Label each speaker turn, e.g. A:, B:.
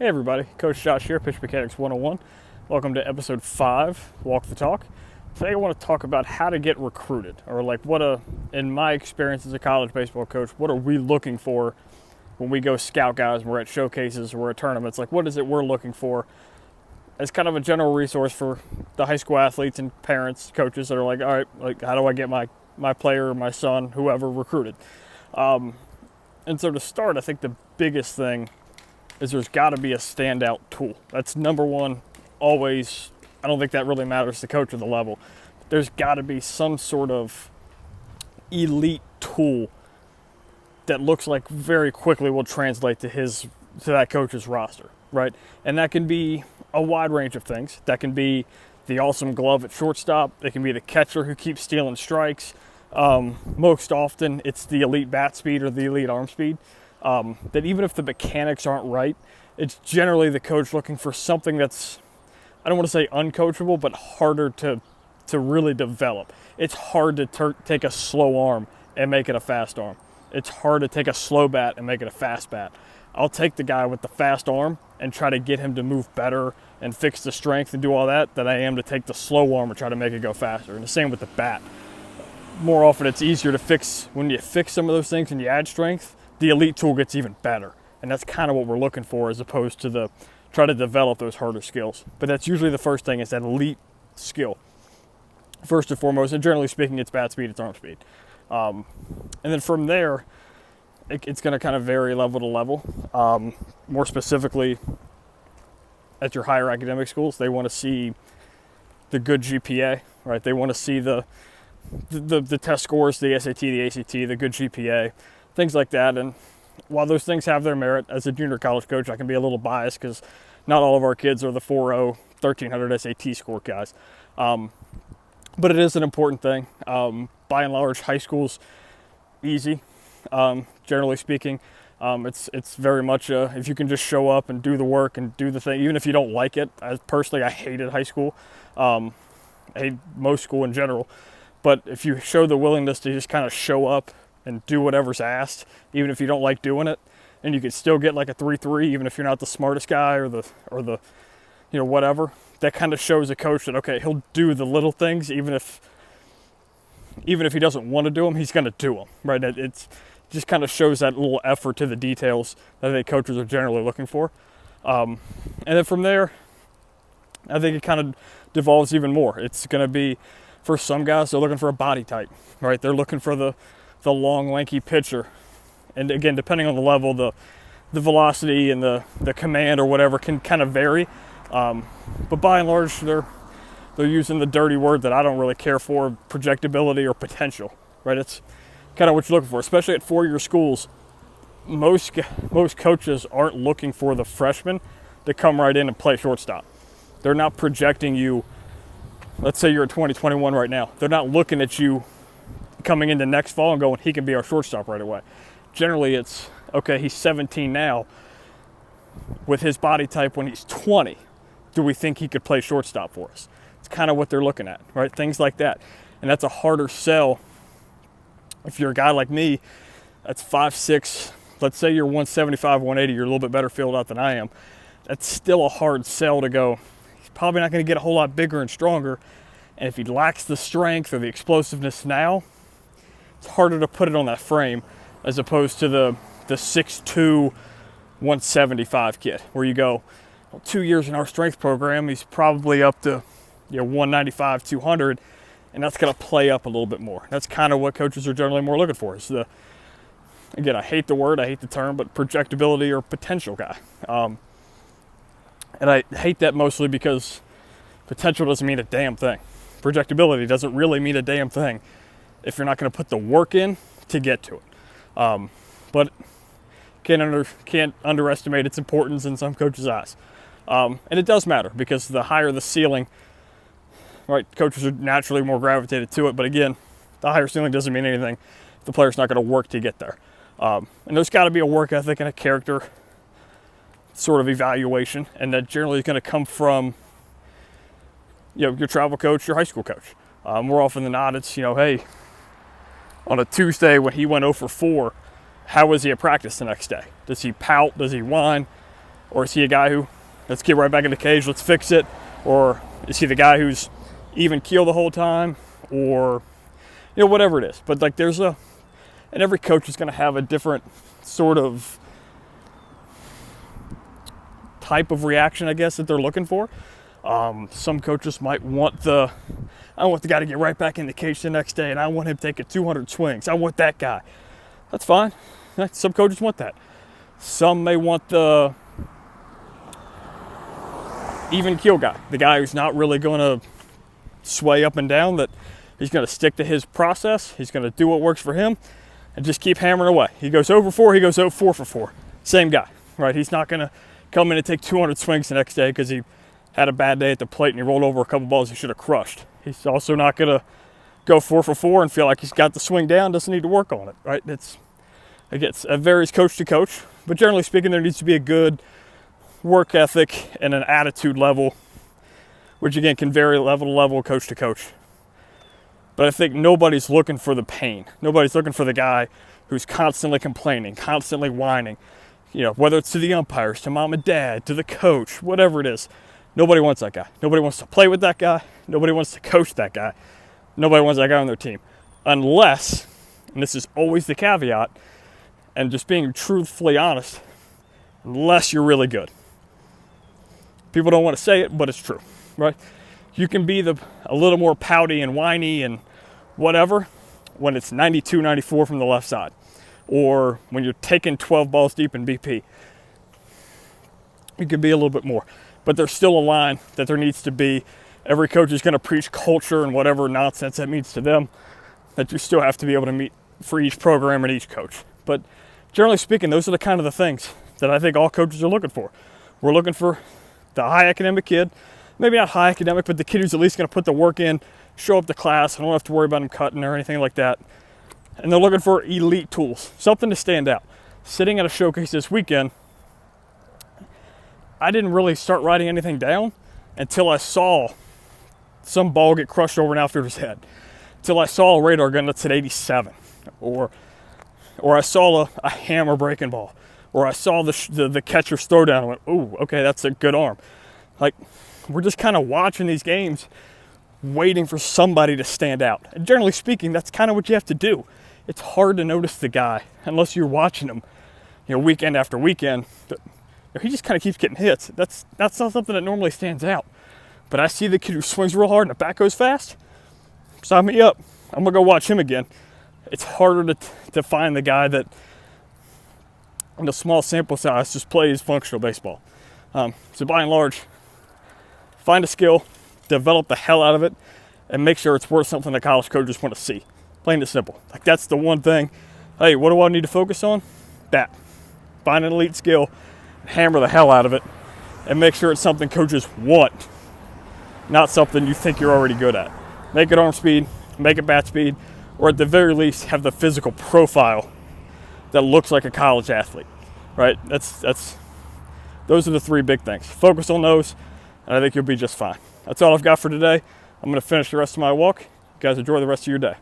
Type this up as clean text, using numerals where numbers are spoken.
A: Hey everybody, Coach Josh here, Pitch Mechanics 101. Welcome to episode 5, Walk the Talk. Today I want to talk about how to get recruited, or in my experience as a college baseball coach, what are we looking for when we go scout guys, we're at showcases, we're at tournaments, what is it we're looking for as kind of a general resource for the high school athletes and parents, coaches that are all right, how do I get my player, my son, whoever recruited? And so to start, I think the biggest thing is there's got to be a standout tool. That's number one, always. I don't think that really matters to the coach or the level. There's got to be some sort of elite tool that looks like very quickly will translate to that coach's roster, right? And that can be a wide range of things. That can be the awesome glove at shortstop. It can be the catcher who keeps stealing strikes. Most often, it's the elite bat speed or the elite arm speed. That even if the mechanics aren't right, it's generally the coach looking for something that's, I don't want to say uncoachable, but harder to really develop. It's hard to take a slow arm and make it a fast arm. It's hard to take a slow bat and make it a fast bat. I'll take the guy with the fast arm and try to get him to move better and fix the strength and do all that than I am to take the slow arm and try to make it go faster. And the same with the bat. More often it's easier to fix when you fix some of those things and you add strength. The elite tool gets even better. And that's kind of what we're looking for as opposed to try to develop those harder skills. But that's usually the first thing, is that elite skill. First and foremost, and generally speaking, it's bat speed, it's arm speed. And then from there, it's going to kind of vary level to level. More specifically, at your higher academic schools, they want to see the good GPA, right? They want to see the test scores, the SAT, the ACT, the good GPA, things like that. And while those things have their merit, as a junior college coach, I can be a little biased because not all of our kids are the 4.0, 1300 SAT score guys. But it is an important thing. By and large, high school's easy, generally speaking. It's very much if you can just show up and do the work and do the thing, even if you don't like it. Personally, I hated high school. I hate most school in general. But if you show the willingness to just kind of show up and do whatever's asked, even if you don't like doing it, and you can still get like a 3.3, even if you're not the smartest guy or the whatever, that kind of shows a coach that, okay, he'll do the little things, even if he doesn't want to do them, he's going to do them, right? It just kind of shows that little effort to the details that I think coaches are generally looking for. And then from there, I think it kind of devolves even more. It's going to be, for some guys, they're looking for a body type, right? They're looking for the long, lanky pitcher. And again, depending on the level, the velocity and the command or whatever can kind of vary. But by and large, they're using the dirty word that I don't really care for, projectability or potential, right? It's kind of what you're looking for, especially at four-year schools. Most coaches aren't looking for the freshmen to come right in and play shortstop. They're not projecting you. Let's say you're at 2021 right now. They're not looking at you coming into next fall and going, he can be our shortstop right away. Generally, it's, okay, he's 17 now. With his body type when he's 20, do we think he could play shortstop for us? It's kind of what they're looking at, right? Things like that. And that's a harder sell. If you're a guy like me, that's 5'6", let's say you're 175, 180, you're a little bit better filled out than I am. That's still a hard sell to go, he's probably not going to get a whole lot bigger and stronger. And if he lacks the strength or the explosiveness now, it's harder to put it on that frame as opposed to the 6'2", 175 kid, where you go, well, 2 years in our strength program, he's probably up to 195, 200, and that's going to play up a little bit more. That's kind of what coaches are generally more looking for. Is again, I hate the word, I hate the term, but projectability or potential guy. And I hate that mostly because potential doesn't mean a damn thing. Projectability doesn't really mean a damn thing if you're not going to put the work in to get to it. But can't underestimate its importance in some coaches' eyes. And it does matter because the higher the ceiling, right, coaches are naturally more gravitated to it. But again, the higher ceiling doesn't mean anything if the player's not going to work to get there. And there's got to be a work ethic and a character sort of evaluation. And that generally is going to come from your travel coach, your high school coach. More often than not, it's, hey, on a Tuesday when he went 0 for 4, how was he at practice the next day? Does he pout? Does he whine? Or is he a guy who, let's get right back in the cage, let's fix it? Or is he the guy who's even keel the whole time? Or, whatever it is. But like and every coach is going to have a different sort of type of reaction, I guess, that they're looking for. Some coaches might want I want the guy to get right back in the cage the next day, and I want him taking 200 swings. I want that guy. That's fine. Some coaches want that. Some may want the even keel guy, the guy who's not really going to sway up and down, that he's going to stick to his process. He's going to do what works for him and just keep hammering away. He goes 0 for 4, he goes 4 for 4. Same guy, right? He's not going to come in and take 200 swings the next day because he had a bad day at the plate and he rolled over a couple balls he should have crushed. He's also not going to go 4 for 4 and feel like he's got the swing down, doesn't need to work on it, right? It varies coach to coach, but generally speaking, there needs to be a good work ethic and an attitude level, which again can vary level to level, coach to coach. But I think nobody's looking for the pain. Nobody's looking for the guy who's constantly complaining, constantly whining, whether it's to the umpires, to mom and dad, to the coach, whatever it is. Nobody wants that guy. Nobody wants to play with that guy. Nobody wants to coach that guy. Nobody wants that guy on their team. Unless, and this is always the caveat, and just being truthfully honest, unless you're really good. People don't want to say it, but it's true, right? You can be a little more pouty and whiny and whatever when it's 92, 94 from the left side, or when you're taking 12 balls deep in BP. You can be a little bit more, but there's still a line that there needs to be. Every coach is going to preach culture and whatever nonsense that means to them, that you still have to be able to meet for each program and each coach. But generally speaking, those are the kind of the things that I think all coaches are looking for. We're looking for the high academic kid, maybe not high academic, but the kid who's at least going to put the work in, show up to class, and don't have to worry about him cutting or anything like that. And they're looking for elite tools, something to stand out. Sitting at a showcase this weekend, I didn't really start writing anything down until I saw some ball get crushed over an outfielder's head, until I saw a radar gun that's at 87, or I saw a hammer breaking ball, or I saw the catcher's throw down and went, ooh, okay, that's a good arm. Like, we're just kind of watching these games, waiting for somebody to stand out. And generally speaking, that's kind of what you have to do. It's hard to notice the guy unless you're watching him, weekend after weekend. He just kind of keeps getting hits. That's not something that normally stands out. But I see the kid who swings real hard and the bat goes fast. Sign me up. I'm going to go watch him again. It's harder to find the guy that, in a small sample size, just plays functional baseball. So by and large, find a skill, develop the hell out of it, and make sure it's worth something that college coaches want to see. Plain and simple. Like, that's the one thing. Hey, what do I need to focus on? That. Find an elite skill, hammer the hell out of it, and make sure it's something coaches want, not something you think you're already good at. Make it arm speed, make it bat speed, or at the very least have the physical profile that looks like a college athlete, right? Those are the three big things. Focus on those, and I think you'll be just fine. That's all I've got for today. I'm going to finish the rest of my walk. You guys enjoy the rest of your day.